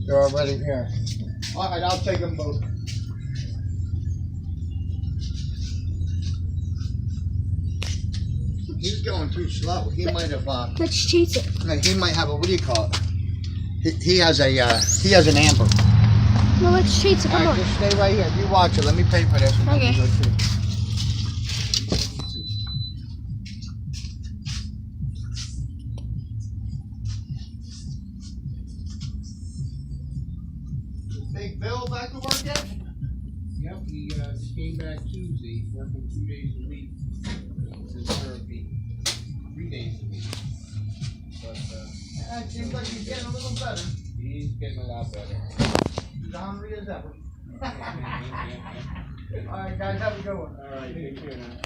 They're already here. All right, I'll take them both. He's going too slow. He might have. Let's chase it. He might have a. What do you call it? He has a. He has an amber. No, let's chase it. Come on. Just stay right here. You watch it. Let me pay for this. Okay. Big Bill back to work yet? Yep, he came back Tuesday, working 2 days a week. His therapy, 3 days a week. But It seems like he's getting a little better. he's getting a lot better. He's hungry as ever. All right, guys, have a good one. All right, take care now.